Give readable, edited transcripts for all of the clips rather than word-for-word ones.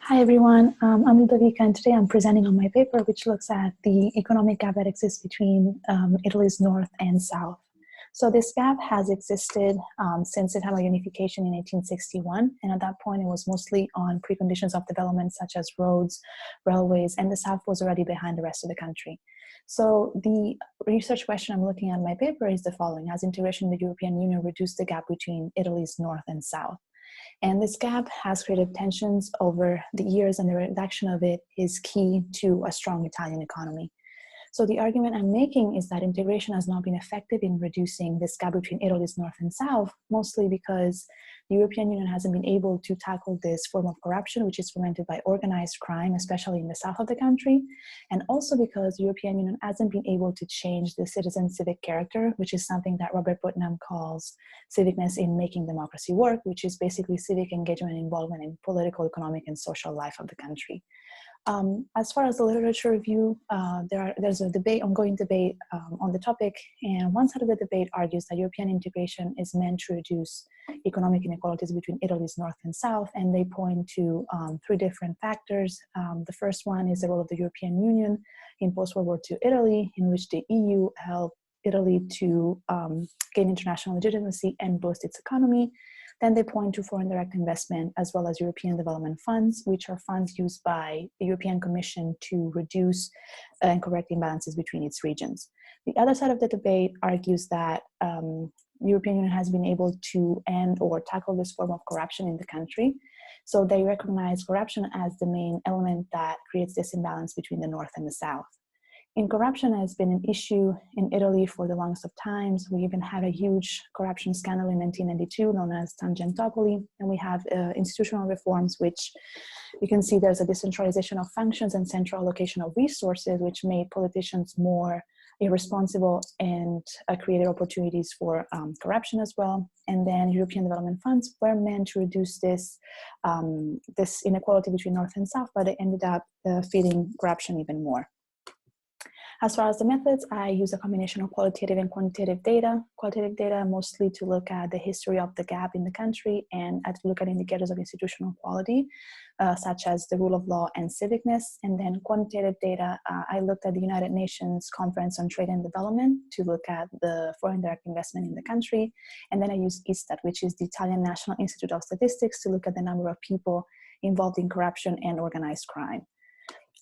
Hi everyone, I'm Ludovica and today I'm presenting on my paper which looks at the economic gap that exists between Italy's north and south. So this gap has existed since the time of unification in 1861, and at that point it was mostly on preconditions of development such as roads, railways, and the south was already behind the rest of the country. So the research question I'm looking at in my paper is the following: has integration in the European Union reduced the gap between Italy's north and south? And this gap has created tensions over the years, and the reduction of it is key to a strong Italian economy. So the argument I'm making is that integration has not been effective in reducing this gap between Italy's north and south, mostly because the European Union hasn't been able to tackle this form of corruption, which is fomented by organized crime, especially in the south of the country, and also because the European Union hasn't been able to change the citizen civic character, which is something that Robert Putnam calls civicness in making democracy work, which is basically civic engagement and involvement in political, economic, and social life of the country. As far as the literature review, there's a ongoing debate on the topic, and one side of the debate argues that European integration is meant to reduce economic inequalities between Italy's north and south, and they point to three different factors. The first one is the role of the European Union in post-World War II Italy, in which the EU helped Italy to gain international legitimacy and boost its economy. Then they point to foreign direct investment as well as European development funds, which are funds used by the European Commission to reduce and correct imbalances between its regions. The other side of the debate argues that the European Union has been able to end or tackle this form of corruption in the country. So they recognize corruption as the main element that creates this imbalance between the north and the south. And corruption has been an issue in Italy for the longest of times. We even had a huge corruption scandal in 1992 known as Tangentopoli, and we have institutional reforms, which you can see there's a decentralization of functions and central allocation of resources, which made politicians more irresponsible and created opportunities for corruption as well. And then European development funds were meant to reduce this inequality between north and south, but they ended up feeding corruption even more. As far as the methods, I use a combination of qualitative and quantitative data. Qualitative data mostly to look at the history of the gap in the country and to look at indicators of institutional quality, such as the rule of law and civicness. And then quantitative data, I looked at the United Nations Conference on Trade and Development to look at the foreign direct investment in the country. And then I use ISTAT, which is the Italian National Institute of Statistics, to look at the number of people involved in corruption and organized crime.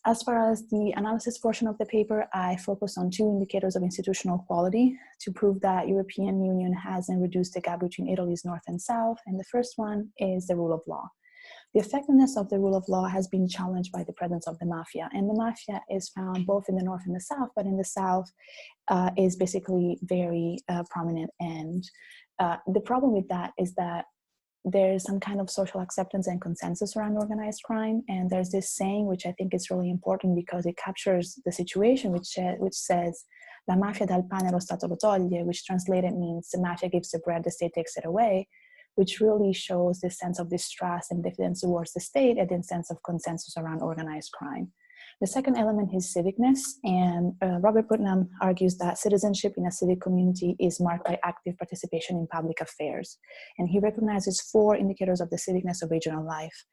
As far as the analysis portion of the paper, I focused on two indicators of institutional quality to prove that European Union hasn't reduced the gap between Italy's north and south. And the first one is the rule of law. The effectiveness of the rule of law has been challenged by the presence of the mafia. And the mafia is found both in the north and the south, but in the south is basically very prominent. And the problem with that is that there's some kind of social acceptance and consensus around organized crime. And there's this saying, which I think is really important because it captures the situation, which says, La mafia dà il pane, lo Stato lo toglie, which translated means the mafia gives the bread, the state takes it away, which really shows this sense of distrust and diffidence towards the state and this sense of consensus around organized crime. The second element is civicness, and Robert Putnam argues that citizenship in a civic community is marked by active participation in public affairs. And he recognizes four indicators of the civicness of regional life.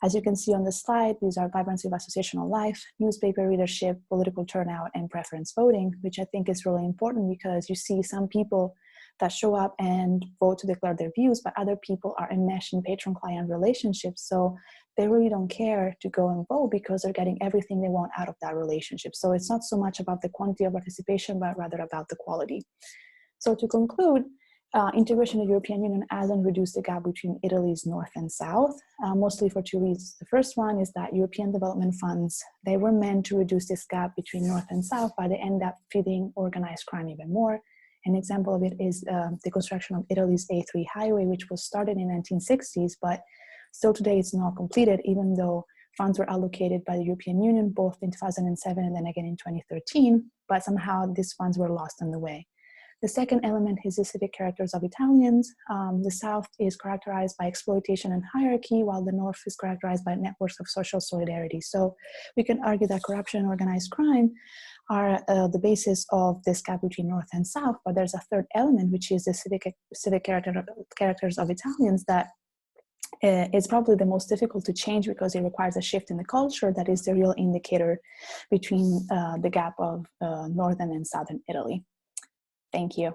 As you can see on the slide, these are vibrancy of associational life, newspaper readership, political turnout, and preference voting, which I think is really important because you see some people that show up and vote to declare their views, but other people are enmeshed in patron-client relationships. So they really don't care to go and vote because they're getting everything they want out of that relationship. So it's not so much about the quantity of participation, but rather about the quality. So to conclude, integration in the European Union hasn't reduced the gap between Italy's north and south, mostly for two reasons. The first one is that European development funds, they were meant to reduce this gap between north and south, but they end up feeding organized crime even more. An example of it is the construction of Italy's A3 highway, which was started in the 1960s, but still today it's not completed, even though funds were allocated by the European Union, both in 2007 and then again in 2013, but somehow these funds were lost on the way. The second element is the civic characters of Italians. The South is characterized by exploitation and hierarchy, while the North is characterized by networks of social solidarity. So we can argue that corruption and organized crime are the basis of this gap between North and South, but there's a third element, which is the civic characters of Italians that is probably the most difficult to change because it requires a shift in the culture that is the real indicator between the gap of northern and southern Italy. Thank you.